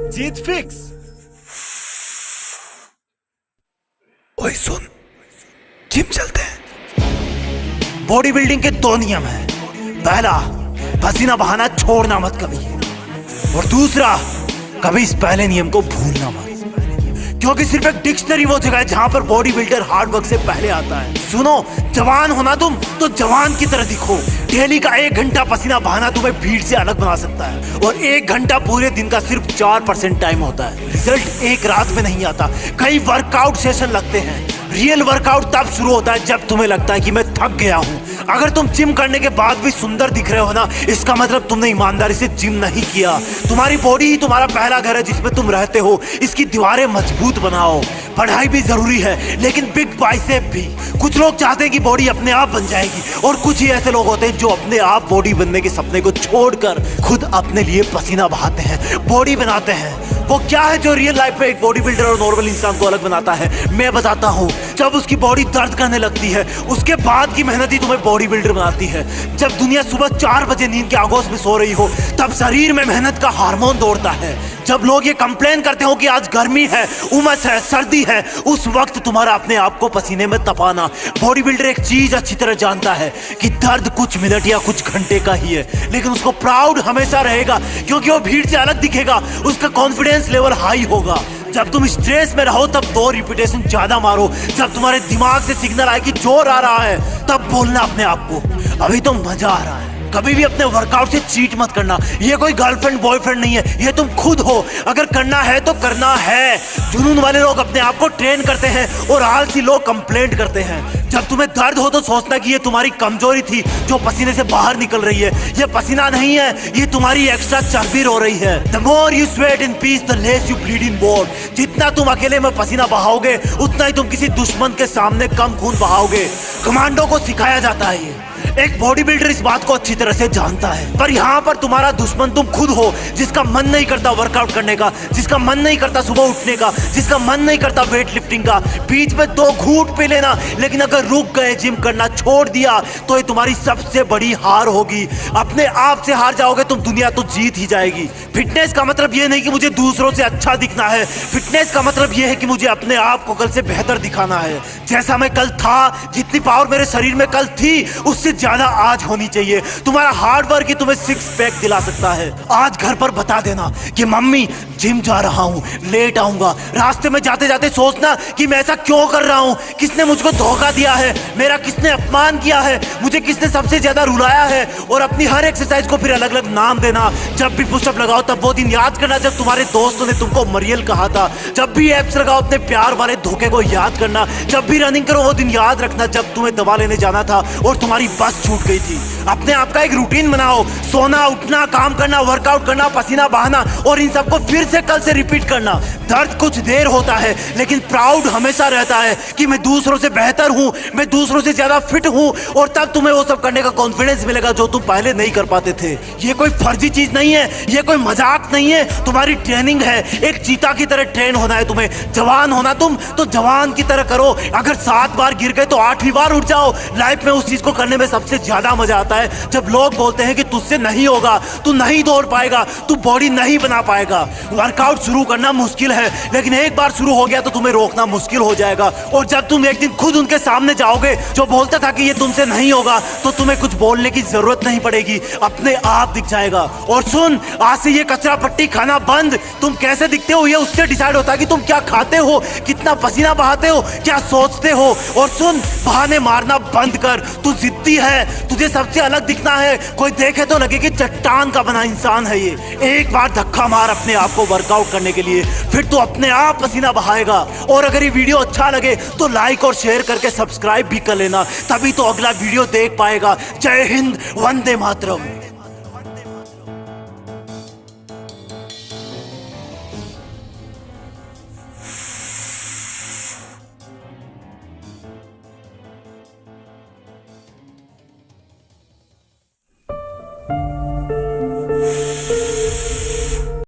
जीत fix. ओए सुन, gym चलते हैं। बॉडी बिल्डिंग के दो नियम हैं। पहला, पसीना बहाना छोड़ना मत कभी, और दूसरा, कभी इस पहले नियम को भूलना मत, क्योंकि सिर्फ एक डिक्शनरी वो जगह है जहां पर बॉडी बिल्डर हार्ड वर्क से पहले आता है। सुनो, जवान होना तुम तो जवान की तरह दिखो। डेली का 1 घंटा पसीना बहाना तुम्हें भीड़ से अलग बना सकता है, और 1 घंटा पूरे दिन का सिर्फ 4% टाइम होता है। रिजल्ट एक रात में नहीं आता, कई वर्कआउट सेशन लगते हैं। रियल वर्कआउट तब शुरू होता है जब तुम्हें लगता है कि मैं थक गया हूं। अगर तुम जिम करने के बाद भी सुंदर दिख रहे हो ना, इसका मतलब तुमने ईमानदारी से जिम नहीं किया। तुम्हारी बॉडी ही तुम्हारा पहला घर है जिसमें तुम रहते हो। इसकी दीवारें मजबूत बनाओ। पढ़ाई भी जरूरी है, लेकिन बिग बाइसेप भी। कुछ लोग चाहते हैं कि बॉडी अपने आप बन जाएगी, और कुछ ही ऐसे लोग होते हैं जो अपने आप बॉडी बनने के सपने को छोड़कर खुद अपने लिए पसीना बहाते हैं, बॉडी बनाते हैं। वो क्या है जो रियल लाइफ में एक बॉडी बिल्डर और नॉर्मल इंसान को अलग बनाता है? मैं बताता हूँ। जब उसकी बॉडी दर्द करने लगती है, उसके बाद की मेहनत ही तुम्हें बॉडी बिल्डर बनाती है। जब दुनिया सुबह 4 बजे नींद के आगोश में सो रही हो, तब शरीर में मेहनत का हार्मोन दौड़ता है। जब लोग ये कंप्लेन करते हो कि आज गर्मी है, उमस है, सर्दी है, उस वक्त तुम्हारा अपने आप को पसीने में तपाना। बॉडी बिल्डर एक चीज अच्छी तरह जानता है कि दर्द कुछ मिनट या कुछ घंटे का ही है, लेकिन उसको प्राउड हमेशा रहेगा, क्योंकि वो भीड़ से अलग दिखेगा। उसका कॉन्फिडेंस लेवल हाई होगा। जब तुम स्ट्रेस में रहो तब 2 रिपीटेशन ज्यादा मारो। जब तुम्हारे दिमाग से सिग्नल आए कि जोर आ रहा है, तब बोलना अपने आप को, अभी तो मजा आ रहा है। कभी भी अपने वर्कआउट से चीट मत करना। ये कोई गर्लफ्रेंड बॉयफ्रेंड नहीं है, ये तुम खुद हो। अगर करना है तो करना है। जुनून वाले लोग अपने आप को ट्रेन करते हैं, और आलसी लोग कंप्लेंट करते हैं। जब तुम्हें दर्द हो तो सोचना कि ये तुम्हारी कमजोरी थी जो पसीने से बाहर निकल रही है। ये पसीना नहीं है, ये तुम्हारी एक्स्ट्रा चर्बी रो रही है। The more you sweat in peace, the less you bleed in war। जितना तुम अकेले में पसीना बहाओगे, उतना ही तुम किसी दुश्मन के सामने कम खून बहाओगे। कमांडो को सिखाया जाता है ये। एक बॉडी बिल्डर इस बात को अच्छी तरह से जानता है, पर यहाँ पर तुम्हारा दुश्मन तुम खुद हो, जिसका मन नहीं करता वर्कआउट करने का, जिसका मन नहीं करता सुबह उठने का, जिसका मन नहीं करता वेट लिफ्टिंग का। बीच में 2 घूंट पी लेना, लेकिन अगर रुक गए, जिम करना छोड़ दिया, तो ये तुम्हारी सबसे बड़ी हार होगी। अपने आप से हार जाओगे तुम, दुनिया तो जीत ही जाएगी। फिटनेस का मतलब ये नहीं कि मुझे दूसरों से अच्छा दिखना है। फिटनेस का मतलब ये है कि मुझे अपने आप को कल से बेहतर दिखाना है। जैसा मैं कल था, जितनी पावर मेरे शरीर में कल थी, उससे ज्यादा आज होनी चाहिए। तुम्हारा हार्ड वर्क ही तुम्हें 6 पैक दिला सकता है। आज घर पर बता देना कि मम्मी जिम जा रहा हूँ, लेट आऊंगा। रास्ते में जाते जाते सोचना कि मैं ऐसा क्यों कर रहा हूँ, किसने मुझको धोखा दिया है, मेरा किसने अपमान किया है, मुझे किसने सबसे ज्यादा रुलाया है। और अपनी हर एक्सरसाइज को फिर अलग अलग नाम देना। जब भी पुशअप लगाओ तब वो दिन याद करना जब तुम्हारे दोस्तों ने तुमको मरियल कहा था। जब भी एप्स लगाओ अपने प्यार वाले धोखे को याद करना। जब भी रनिंग करो वो दिन याद रखना जब तुम्हें दवा लेने जाना था और तुम्हारी बस छूट गई थी। अपने आप का एक रूटीन बनाओ। सोना, उठना, काम करना, वर्कआउट करना, पसीना बहाना, और इन सबको फिर से कल से रिपीट करना। दर्द कुछ देर होता है, लेकिन प्राउड हमेशा रहता है कि मैं दूसरों से बेहतर हूं, मैं दूसरों से ज्यादा फिट हूं। और तब तुम्हें वो सब करने का कॉन्फिडेंस मिलेगा जो तुम पहले नहीं कर पाते थे। ये कोई फर्जी चीज नहीं है, ये कोई मजाक नहीं है, तुम्हारी ट्रेनिंग है। एक चीता की तरह ट्रेन होना है तुम्हें। जवान होना तुम तो जवान की तरह करो। अगर 7 बार गिर गए तो 8वीं बार उठ जाओ। लाइफ में उस चीज को करने में सबसे ज्यादा मजा आता है जब लोग बोलते हैं कि तुझसे नहीं होगा, तू नहीं दौड़ पाएगा, तू बॉडी नहीं बना पाएगा। वर्कआउट शुरू करना मुश्किल है, लेकिन एक बार शुरू हो गया तो तुम्हें रोकना मुश्किल हो जाएगा। और जब तुम एक दिन खुद उनके सामने जाओगे जो बोलता था कि ये तुमसे नहीं होगा, तो तुम्हें कुछ बोलने की जरूरत नहीं पड़ेगी, अपने आप दिख जाएगा। और सुन, आज से ये कचरा पट्टी खाना बंद। तुम कैसे दिखते हो ये उससे डिसाइड होता है कि तुम क्या खाते हो, कितना पसीना बहाते हो, क्या सोचते हो। और सुन, बहाने मारना बंद कर। तू जिद्दी है, तुझे सबसे अलग दिखना है। कोई देखे तो लगे कि चट्टान का बना इंसान है ये। एक बार धक्का मार अपने आप को वर्कआउट करने के लिए, फिर तू अपने आप पसीना बहाएगा। और अगर ये वीडियो अच्छा लगे तो लाइक और शेयर करके सब्सक्राइब भी कर लेना, तभी तो अगला वीडियो देख पाएगा। जय हिंद, वंदे मातरम।